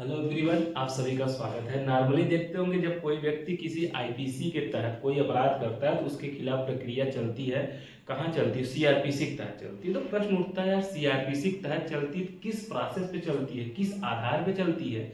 Hello everyone, आप सभी का स्वागत है। नॉर्मली देखते होंगे जब कोई व्यक्ति किसी आईपीसी के तहत कोई अपराध करता है तो उसके खिलाफ प्रक्रिया चलती है। कहाँ चलती है? सीआरपीसी के तहत चलती है। तो प्रश्न उठता है, यार सीआरपीसी के तहत चलती है, किस प्रोसेस पे चलती है, किस आधार पे चलती है?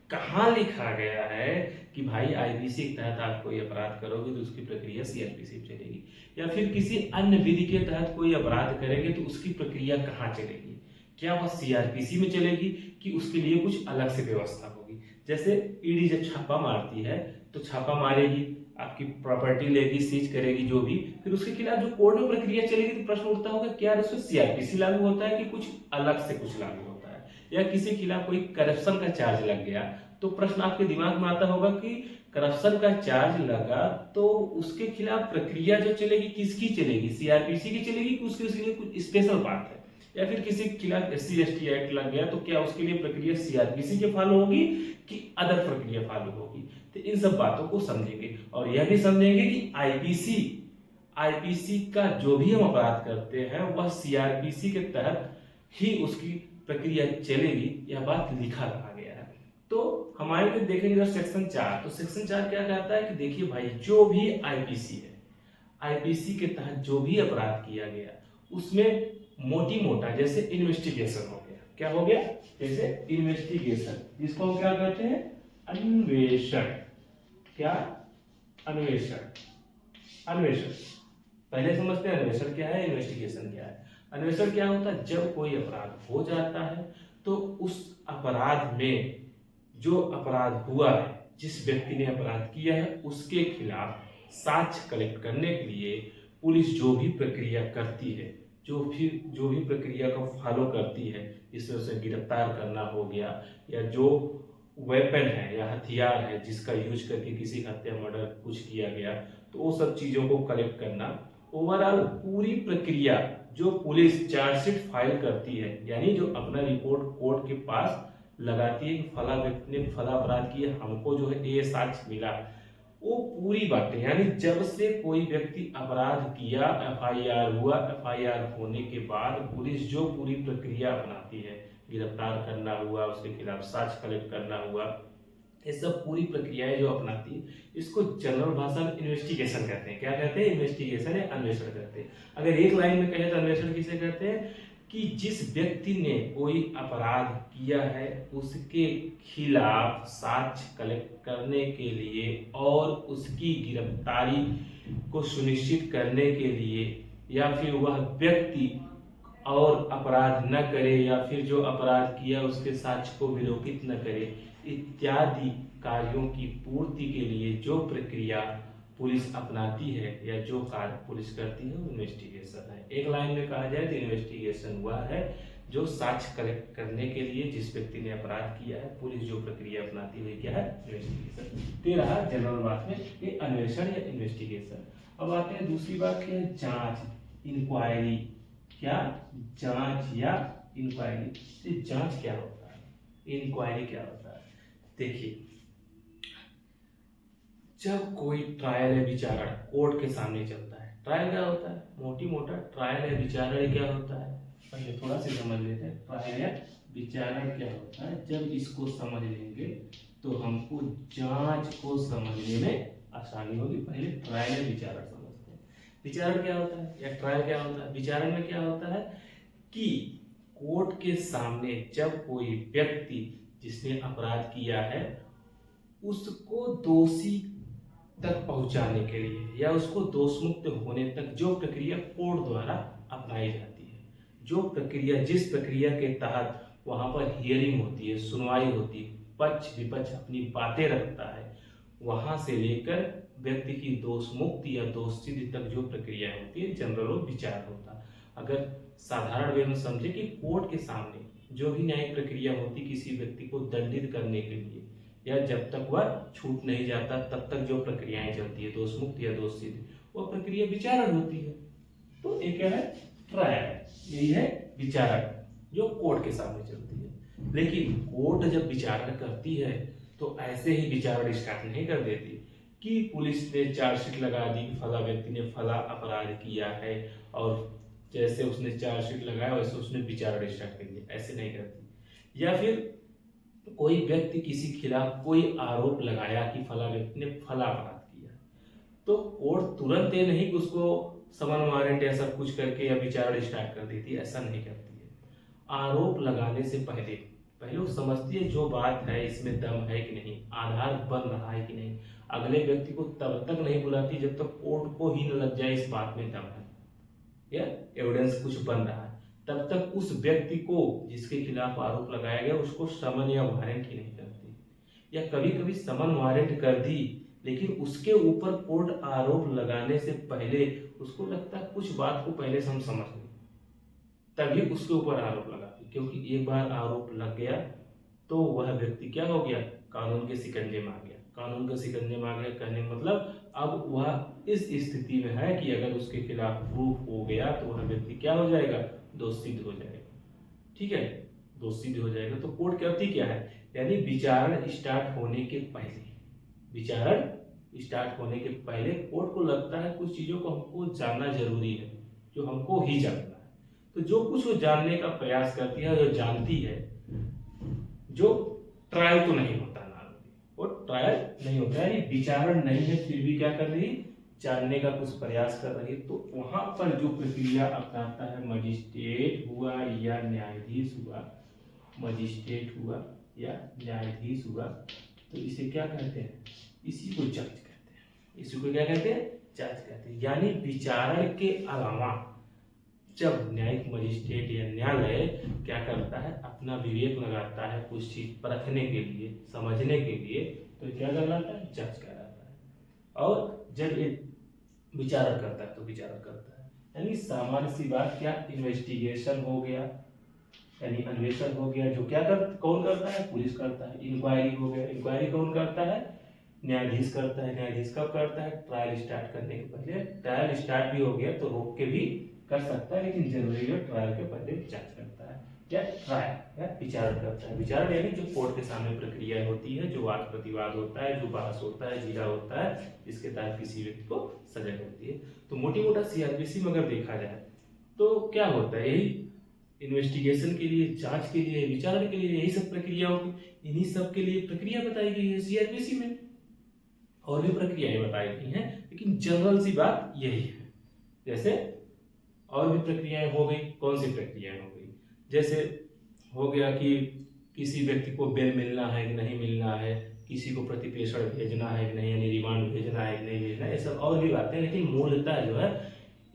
कहाँ लिखा गया है कि भाई आईपीसी के तहत आप कोई अपराध करोगे तो उसकी प्रक्रिया सीआरपीसी पे चलेगी, या फिर किसी अन्य विधि के तहत कोई अपराध करेंगे तो उसकी प्रक्रिया कहाँ चलेगी? क्या वह सीआरपीसी में चलेगी कि उसके लिए कुछ अलग से व्यवस्था होगी? जैसे ईडी जब छापा मारती है तो छापा मारेगी, आपकी प्रॉपर्टी लेगी, सीज करेगी जो भी, फिर उसके खिलाफ जो कोर्ट में प्रक्रिया चलेगी तो प्रश्न उठता होगा क्या उसमें सीआरपीसी लागू होता है कि कुछ अलग से कुछ लागू होता है? या किसी खिलाफ कोई करप्शन का चार्ज लग गया तो प्रश्न आपके दिमाग में आता होगा कि करप्शन का चार्ज लगा तो उसके खिलाफ प्रक्रिया जो चलेगी किसकी चलेगी? सीआरपीसी की चलेगी कि उसके लिए कुछ स्पेशल बात है? या फिर किसी के खिलाफ SC/ST एक्ट लग गया तो क्या उसके लिए प्रक्रिया सीआरपीसी के फॉलो होगी कि अदर प्रक्रिया फॉलो होगी? तो इन सब बातों को समझेंगे और यह भी समझेंगे कि आईपीसी आईपीसी का जो भी हम अपराध करते हैं वह सीआरपीसी के तहत ही उसकी प्रक्रिया चलेगी। यह बात लिखा रहा गया है। तो हमारे देखेंगे सेक्शन 4। तो सेक्शन 4 क्या कहता है कि देखिए भाई, जो भी आईपीसी है, आईपीसी के तहत जो भी अपराध किया गया उसमें मोटी मोटा जैसे इन्वेस्टिगेशन हो गया। क्या हो गया? जैसे इन्वेस्टिगेशन, जिसको हम क्या कहते हैं? अन्वेषण। क्या? अन्वेषण। अन्वेषण पहले समझते हैं अन्वेषण क्या है, इन्वेस्टिगेशन क्या है। अन्वेषण क्या होता है? जब कोई अपराध हो जाता है तो उस अपराध में जो अपराध हुआ है, जिस व्यक्ति ने अपराध किया है उसके खिलाफ साक्ष्य कलेक्ट करने के लिए पुलिस जो भी प्रक्रिया करती है, जो भी प्रक्रिया को फॉलो करती है, जिसमें उसे गिरफ्तार करना हो गया, या जो वेपन है या हथियार है जिसका यूज करके किसी हत्या मर्डर कुछ किया गया, तो वो सब चीजों को कलेक्ट करना। ओवरऑल पूरी प्रक्रिया जो पुलिस चार्जशीट फाइल करती है, यानी जो अपना रिपोर्ट कोर्ट के पास लगाती है कि फला व्यक्ति ने फला अपराध किया, हमको जो है ये साक्ष्य मिला, वो पूरी बातें, यानी जब से कोई व्यक्ति अपराध किया, एफआईआर हुआ, एफआईआर होने के बाद पुलिस जो पूरी प्रक्रिया अपनाती है, गिरफ्तार करना हुआ, उसके खिलाफ साक्ष्य कलेक्ट करना हुआ, ये सब पूरी प्रक्रियाएं जो अपनाती है, इसको जनरल भाषा में इन्वेस्टिगेशन कहते हैं। क्या कहते हैं? इन्वेस्टिगेशन या अन्वेषण कहते हैं। अगर एक लाइन में कहें तो अन्वेषण किसे कहते हैं? कि जिस व्यक्ति ने कोई अपराध किया है उसके खिलाफ साक्ष्य कलेक्ट करने के लिए और उसकी गिरफ्तारी को सुनिश्चित करने के लिए, या फिर वह व्यक्ति और अपराध न करे, या फिर जो अपराध किया उसके साक्ष्य को विलोपित न करे, इत्यादि कार्यों की पूर्ति के लिए जो प्रक्रिया पुलिस अपनाती है या जो कार्य पुलिस करती है वो इन्वेस्टिगेशन है। एक लाइन में कहा जाए तो इन्वेस्टिगेशन हुआ है जो साक्ष्य कलेक्ट करने के लिए जिस व्यक्ति ने अपराध किया है पुलिस जो प्रक्रिया अपनाती है क्या है? इन्वेस्टिगेशन। ते रहा जनरल बात में ये अन्वेषण या इन्वेस्टिगेशन। अब आते हैं दूसरी बात क्या है? जांच, इंक्वायरी। क्या? जांच या इंक्वायरी। जांच क्या होता है, इंक्वायरी क्या होता है? देखिए, जब कोई ट्रायल या विचारण कोर्ट के सामने चलता है, ट्रायल क्या होता है? मोटी मोटा ट्रायल या विचारण क्या होता है, पहले थोड़ा सा समझ लेते हैं। ट्रायल या विचारण क्या होता है? जब इसको समझ लेंगे तो हमको जांच को समझने में आसानी होगी। पहले ट्रायल या विचारण समझते हैं। विचारण क्या होता है या ट्रायल क्या होता है? विचारण में क्या होता है कि कोर्ट के सामने जब कोई व्यक्ति जिसने अपराध किया है उसको दोषी तक पहुंचाने के लिए या उसको दोषमुक्त होने तक जो प्रक्रिया कोर्ट द्वारा अपनाई जाती है, जो प्रक्रिया जिस प्रक्रिया के तहत वहां पर हियरिंग होती है, सुनवाई होती है, पक्ष विपक्ष अपनी बातें रखता है, वहां से लेकर व्यक्ति की दोष मुक्ति या दोष सिद्धि तक जो प्रक्रिया होती है जनरल विचार होता है। अगर साधारण वे में समझे कि कोर्ट के सामने जो भी न्यायिक प्रक्रिया होती किसी व्यक्ति को दंडित करने के लिए या जब तक वह छूट नहीं जाता तब तक जो प्रक्रियाएं चलती है दोष मुक्त या दोष सिद्ध, वो प्रक्रिया विचारण होती है। तो एक क्या है? ट्रायल। यही है विचारण जो कोर्ट के सामने चलती है। लेकिन कोर्ट जब विचारण करती है तो ऐसे ही विचारण स्टार्ट नहीं कर देती कि पुलिस ने चार्जशीट लगा दी, फला व्यक्ति ने फला अपराध किया है और जैसे उसने चार्जशीट लगाया वैसे उसने विचारण स्टार्ट कर दिया, ऐसे नहीं करती। या फिर कोई व्यक्ति किसी खिलाफ कोई आरोप लगाया कि फला व्यक्ति ने फला अपराध किया, तो कोर्ट तुरंत ये नहीं कि उसको समन वारंट या सब कुछ करके या विचारण स्टार्ट कर देती है, ऐसा नहीं करती है। आरोप लगाने से पहले पहले वो समझती है जो बात है इसमें दम है कि नहीं, आधार बन रहा है कि नहीं। अगले व्यक्ति को तब तक नहीं बुलाती जब तक कोर्ट को ही न लग जाए इस बात में दम है या एविडेंस कुछ बन रहा है, तब तक उस व्यक्ति को जिसके खिलाफ आरोप लगाया गया उसको समन या वारंट ही नहीं करती। या कभी कभी समन वारंट कर दी लेकिन उसके ऊपर कोर्ट आरोप लगाने से पहले उसको लगता है कुछ बात को पहले से हम समझ लें, तभी उसके ऊपर आरोप लगाती, क्योंकि एक बार आरोप लग गया तो वह व्यक्ति क्या हो गया, कानून के शिकंजे में आ गया। कानून के शिकंजे में आ गया कहने का मतलब अब वह इस स्थिति में है कि अगर उसके खिलाफ प्रूफ हो गया तो वह व्यक्ति क्या हो जाएगा, दोषी हो जाएगा। ठीक है, दोषी हो जाएगा। तो कोर्ट करती क्या है, यानी विचारण स्टार्ट होने के पहले, विचारण स्टार्ट होने के पहले कोर्ट को लगता है कुछ चीजों को हमको जानना जरूरी है, जो हमको ही जानना है, तो जो कुछ वो जानने का प्रयास करती है, जो जानती है, जो ट्रायल तो नहीं होता ना, वो ट्रायल नहीं होता है, विचारण नहीं है, फिर भी क्या कर रही, जानने का कुछ प्रयास कर रही है। तो वहां पर जो प्रक्रिया अपनाता है, मजिस्ट्रेट हुआ या न्यायाधीश हुआ, मजिस्ट्रेट हुआ या न्यायाधीश हुआ, तो इसे क्या कहते हैं, इसी को जज कहते हैं। इसी को क्या कहते हैं, जज कहते हैं। यानी विचारण के अलावा जब न्यायिक मजिस्ट्रेट या न्यायालय क्या करता है, अपना विवेक लगाता है कुछ चीज परखने के लिए, समझने के लिए, तो क्या कहलाता है, जज कहलाता है। और जब ये विचारण करता है तो विचारण करता है, यानी सामान्य सी बात, क्या इन्वेस्टिगेशन हो गया, यानी अन्वेषण हो गया, जो क्या कौन करता है, पुलिस करता है। इंक्वायरी हो गया, इंक्वायरी कौन करता है, न्यायाधीश करता है। न्यायाधीश कब करता है, ट्रायल स्टार्ट करने के पहले। ट्रायल स्टार्ट भी हो गया तो रोक के भी कर सकता है, लेकिन जरूरी है ट्रायल के पहले जांच करता है या ट्रायल या विचारण करता है। विचारण यानी जो कोर्ट के सामने प्रक्रिया होती है, जो वाद प्रतिवाद होता है, जो बहस होता है, जिला होता है, इसके तहत किसी व्यक्ति को सजा मिलती है। तो मोटी मोटा सीआरपीसी में अगर देखा जाए तो क्या होता है, यही इन्वेस्टिगेशन के लिए, जांच के लिए, विचारण के लिए, यही सब प्रक्रिया होगी। इन्हीं सब के लिए प्रक्रिया बताई गई है सीआरपीसी में। और भी प्रक्रियाएं बताई गई हैं, लेकिन जनरल सी बात यही है। जैसे और भी प्रक्रियाएं हो गई, कौन सी प्रक्रियाएं हो गई, जैसे हो गया कि किसी व्यक्ति को बेल मिलना है कि नहीं मिलना है, किसी को प्रतिप्रेषण भेजना है कि नहीं, यानी रिमांड भेजना है कि नहीं भेजना है, ये सब और भी बातें। लेकिन मूलतः जो है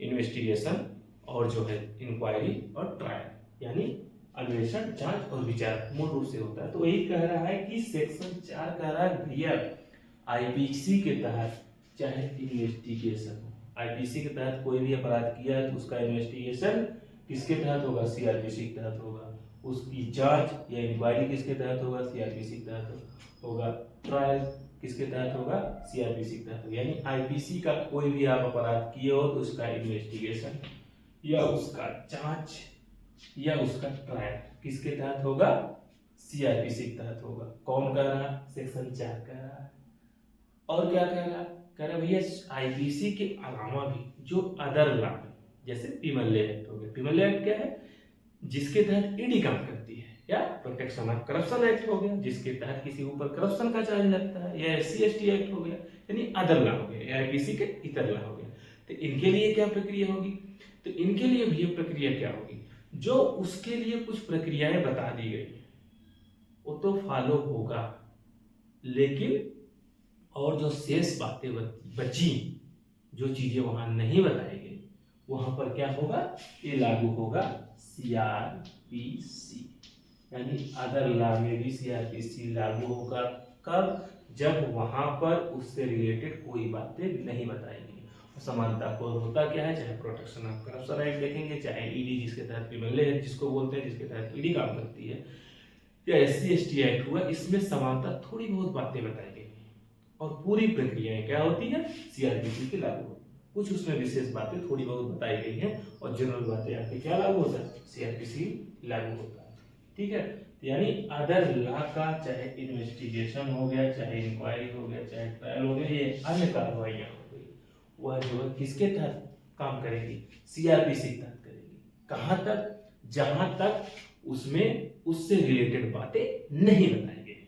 इन्वेस्टिगेशन और जो है इंक्वायरी और ट्रायल, यानी अन्वेषण, जांच और विचार मूल रूप से होता है। तो यही कह रहा है कि सेक्शन 4 कह रहा है भैया आईपीसी के तहत चाहे इन्वेस्टिगेशन हो, आईपीसी के तहत कोई भी अपराध किया है तो उसका इन्वेस्टिगेशन किसके तहत होगा, सीआरपीसी के तहत होगा। उसकी जांच या इंक्वायरी किसके तहत होगा, सीआरपीसी के तहत होगा। ट्रायल किसके तहत होगा, सीआरपीसी के तहत होगा। यानी आईपीसी का कोई भी आप अपराध किए हो तो उसका इन्वेस्टिगेशन या उसका जांच या उसका ट्रायल किसके तहत होगा, सीआरपीसी के तहत होगा। कौन कह रहा है, सेक्शन 4 कह रहा है। और क्या कह रहा है, कह रहा है भैया आईपीसी के अलावा भी जो अदर लॉ है, जैसे पीमल्ले एक्ट हो गया। पीमल्ले एक्ट क्या है, जिसके तहत ईडी काम करती है, या प्रोटेक्शन ऑफ करप्शन एक्ट हो गया, जिसके तहत किसी ऊपर करप्शन का चार्ज लगता है, या SC/ST एक्ट हो गया, यानी अदर लॉ हो गया, या आईपीसी के इतर लॉ हो गया। तो इनके लिए क्या प्रक्रिया होगी, तो इनके लिए भी प्रक्रिया क्या होगी, जो उसके लिए कुछ प्रक्रियाएं बता दी गई वो तो फॉलो होगा, लेकिन और जो शेष बातें बची, जो चीजें वहां नहीं बताई गई, वहां पर क्या होगा, ये लागू होगा सीआरपीसी, यानी अदर लॉ में भी सीआरपीसी लागू होगा। कब, जब वहां पर उससे रिलेटेड कोई बातें नहीं बताई गई। समानता को होता क्या है, चाहे प्रोटेक्शन ऑफ करप्शन एक्ट देखेंगे, चाहे ईडी जिसके तहत पीमल्ले एक्ट जिसको बोलते हैं, जिसके तहत ईडी काम करती है, या SC/ST एक्ट हुआ, इसमें समानता थोड़ी बहुत बातें बताई गई और पूरी प्रक्रियाएं क्या होती है, सीआरपीसी की लागू होती है। कुछ उसमें विशेष बातें थोड़ी बहुत बताई गई हैं और जनरल बातें आके क्या लागू होता है, सीआरपीसी लागू होता है। ठीक है, यानी अदर लॉ का चाहे इन्वेस्टिगेशन हो गया, चाहे इंक्वायरी हो गया, चाहे ट्रायल हो गया, ये अन्य कार्रवाइयां हो गई, वह जो है किसके तहत काम करेगी, सीआरपीसी के तहत करेगी। कहां तक, जहां तक उसमें उससे रिलेटेड बातें नहीं बताई गई।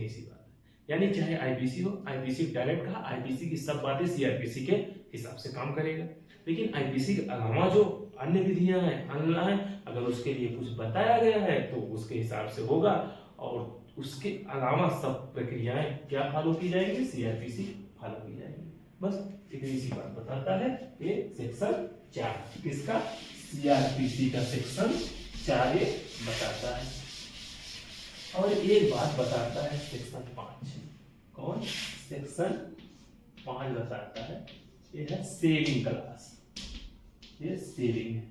इतनी सी बात है। यानी चाहे आईपीसी हो, आईपीसी डायरेक्ट कहा, आईपीसी की सब बातें सीआरपीसी के हिसाब से काम करेगा। लेकिन आईपीसी के अलावा जो अन्य विधियां हैं, अन्य अगर उसके लिए कुछ बताया गया है तो उसके हिसाब से होगा, और उसके अलावा सब प्रक्रियाएं क्या फॉलो की जाएंगी, सीआरपीसी फॉलो की जाएंगी। बस इतनी सी बात बताता है ये सेक्शन 4 किसका, सीआरपीसी का सेक्शन 4 ये बताता है। और एक बात बताता है सेक्शन 5, कौन, सेक्शन 5 बताता है, ये है सेविंग क्लास, ये सेविंग है।